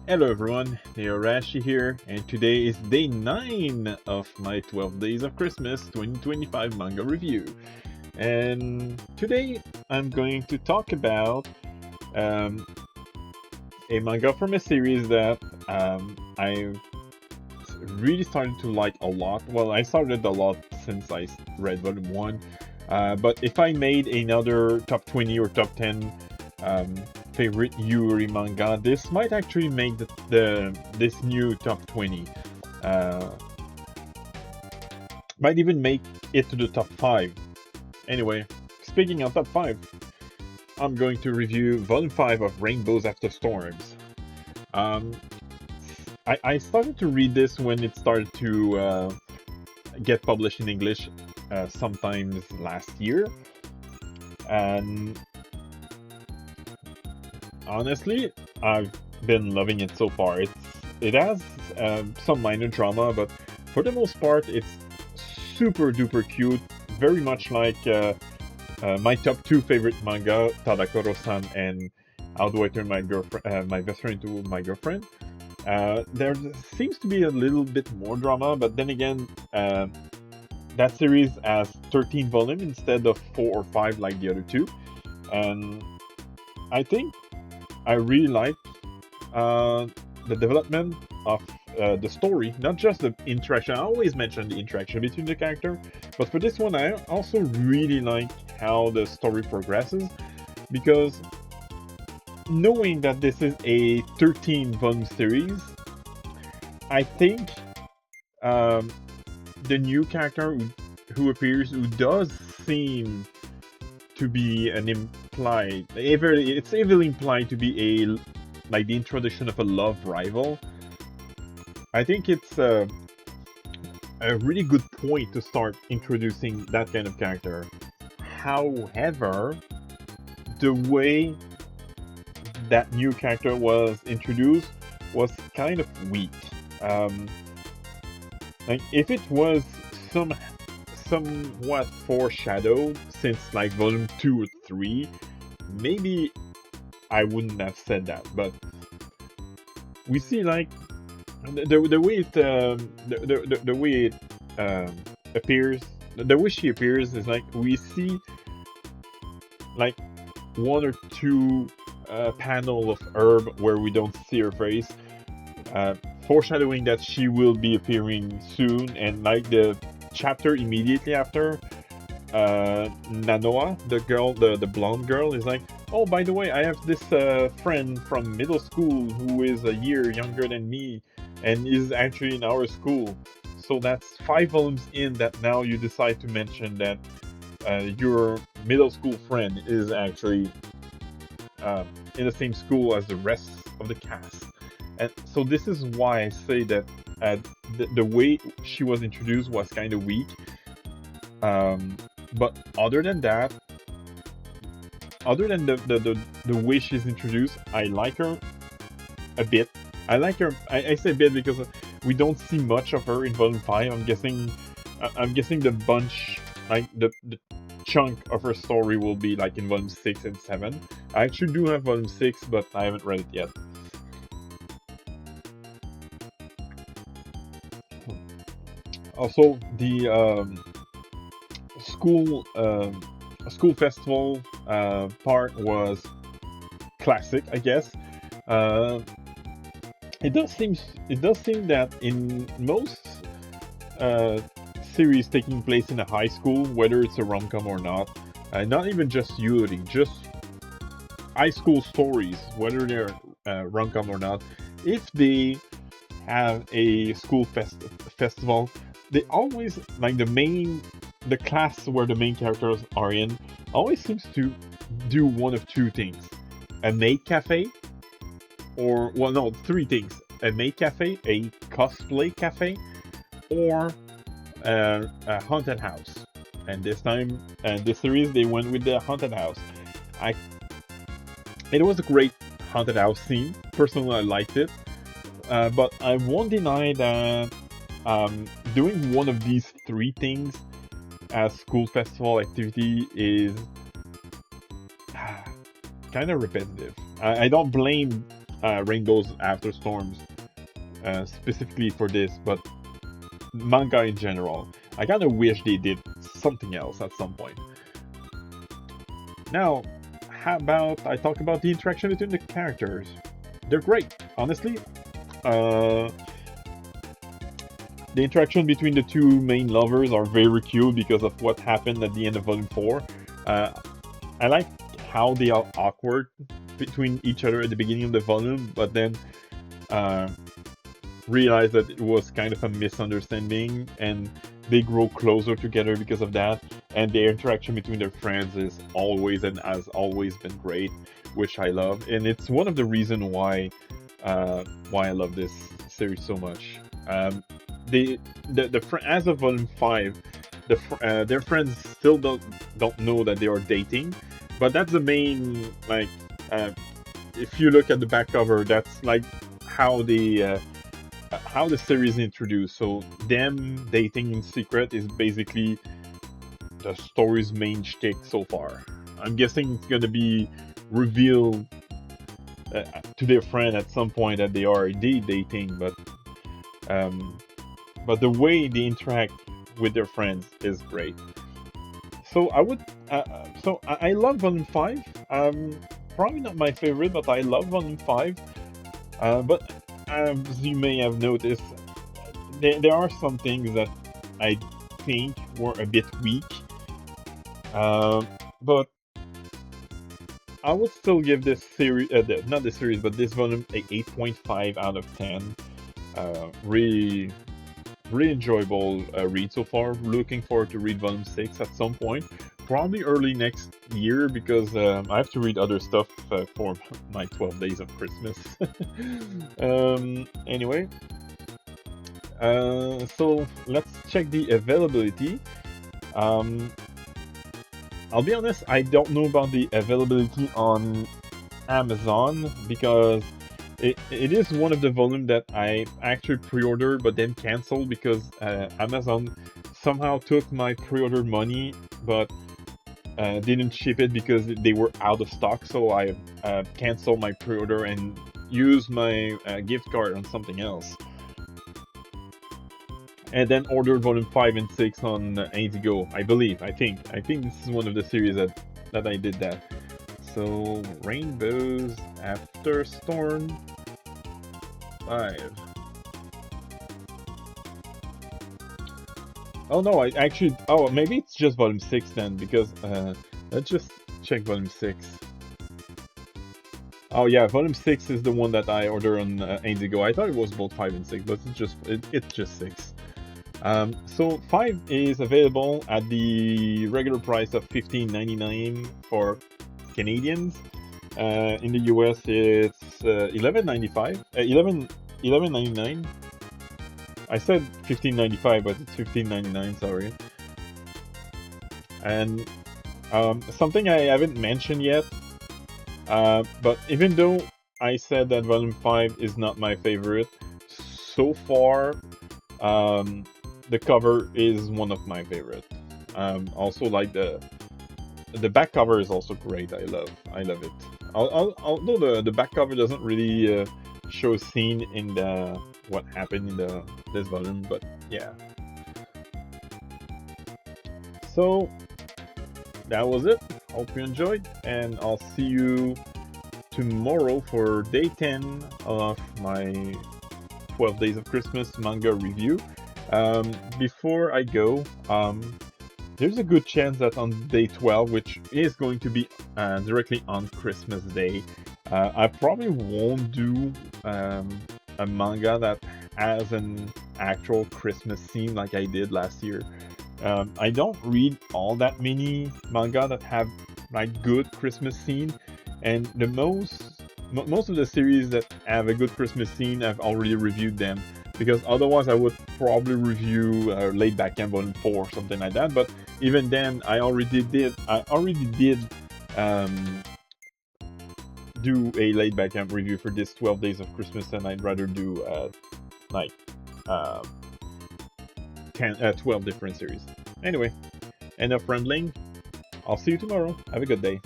Hello everyone, Neorashi here, and today is day 9 of my 12 Days of Christmas 2025 manga review. And today I'm going to talk about um, a manga from a series that I really started to like a lot. Well, I started a lot since I read Volume 1, but if I made another top 20 or top 10 um, favorite Yuri manga, this might actually make this new top 20. Uh, might even make it to the top 5. Anyway, speaking of top 5, I'm going to review Volume 5 of Rainbows After Storms. Um, I started to read this when it started to get published in English sometimes last year, and honestly, I've been loving it so far. It has some minor drama, but for the most part, it's super duper cute. Very much like my top two favorite manga, Tadakoro-san and How Do I Turn My Girlfriend, My Best Friend into My Girlfriend. There seems to be a little bit more drama, but then again, that series has 13 volumes instead of 4 or 5 like the other two, and I think I really like uh, the development of the story, not just the interaction. I always mention the interaction between the character, but for this one, I also really like how the story progresses because knowing that this is a 13 volume series, I think um, the new character who appears, who does seem to be an implied, it's heavily implied to be a like the introduction of a love rival. I think it's a really good point to start introducing that kind of character. However, the way that new character was introduced was kind of weak. Um, like if it was some somewhat foreshadowed since like volume 2 or 3, maybe I wouldn't have said that. But we see like the way it the way it appears, the way she appears is like we see like one or two panel of herb where we don't see her face, uh, foreshadowing that she will be appearing soon, and like the chapter immediately after, Nanoa, the girl, the blonde girl, is like, oh, by the way, I have this friend from middle school who is a year younger than me and is actually in our school. So that's 5 volumes in that now you decide to mention that your middle school friend is actually in the same school as the rest of the cast. And so this is why I say that the way she was introduced was kind of weak. Um, but other than that, other than the way she's introduced, I like her a bit. I like her. I say a bit because we don't see much of her in Volume 5. I'm guessing the bunch, like the chunk of her story will be like in Volume 6 and 7. I actually do have Volume 6, but I haven't read it yet. Also, the school school festival part was classic, I guess. Uh, it does seem that in most uh, series taking place in a high school, whether it's a rom-com or not even just Yuri, just high school stories, whether they're rom-com or not, if they have a school festival, they always like the class where the main characters are in always seems to do one of two things: a maid cafe, or well, no, three things: a maid cafe, a cosplay cafe, or a haunted house. And this time, this series, they went with the haunted house. I It was a great haunted house scene. Personally, I liked it. But I won't deny that doing one of these three things as school festival activity is kind of repetitive. I don't blame Rainbows After Storms specifically for this, but manga in general. I kind of wish they did something else at some point. Now, how about I talk about the interaction between the characters? They're great, honestly. Uh, the interaction between the two main lovers are very cute because of what happened at the end of Volume 4. Uh, I like how they are awkward between each other at the beginning of the volume, but then uh, realize that it was kind of a misunderstanding, and they grow closer together because of that. And the interaction between their friends is always and has always been great, which I love, and it's one of the reasons why I love this series so much. As of Volume 5, their friends still don't know that they are dating, but that's the main like. If you look at the back cover, that's like how the series is introduced. So them dating in secret is basically the story's main shtick so far. I'm guessing it's gonna be revealed to their friend at some point that they are indeed dating, but the way they interact with their friends is great. So I love Volume 5. Probably not my favorite, but I love Volume 5. But as you may have noticed, there are some things that I think were a bit weak. But I would still give this series, not this series, but this volume a 8.5 out of 10. Really, really enjoyable read so far. Looking forward to read volume 6 at some point. Probably early next year because I have to read other stuff for my 12 days of Christmas. Anyway, so let's check the availability. I'll be honest, I don't know about the availability on Amazon because it is one of the volumes that I actually pre-ordered but then canceled because Amazon somehow took my pre-order money but didn't ship it because they were out of stock. So I canceled my pre-order and used my gift card on something else. And then ordered volume 5 and 6 on Indigo, I believe. I think this is one of the series that I did that. So, Rainbows After Storm 5. Oh no, I actually... Oh, maybe it's just volume 6 then, because... let's just check volume 6. Oh yeah, volume 6 is the one that I ordered on Indigo. I thought it was both 5 and 6, but it's just 6. So 5 is available at the regular price of $15.99 for Canadians. In the US, it's $11.95. $11.99. I said $15.95, but it's $15.99. Sorry. And something I haven't mentioned yet. But even though I said that Volume 5 is not my favorite, so far, the cover is one of my favorite. Also like the back cover is also great. I love it. Although the back cover doesn't really show scene in the what happened in this volume, but yeah. So that was it. Hope you enjoyed, and I'll see you tomorrow for day 10 of my 12 Days of Christmas manga review. Before I go, there's a good chance that on day 12, which is going to be directly on Christmas Day, I probably won't do a manga that has an actual Christmas scene like I did last year. I don't read all that many manga that have like good Christmas scene, and most of the series that have a good Christmas scene, I've already reviewed them. Because otherwise I would probably review Laid Back Camp Volume 4 or something like that. But even then, I already did do a Laid Back Camp review for this 12 Days of Christmas, and I'd rather do like 12 different series. Anyway, enough rambling. I'll see you tomorrow. Have a good day.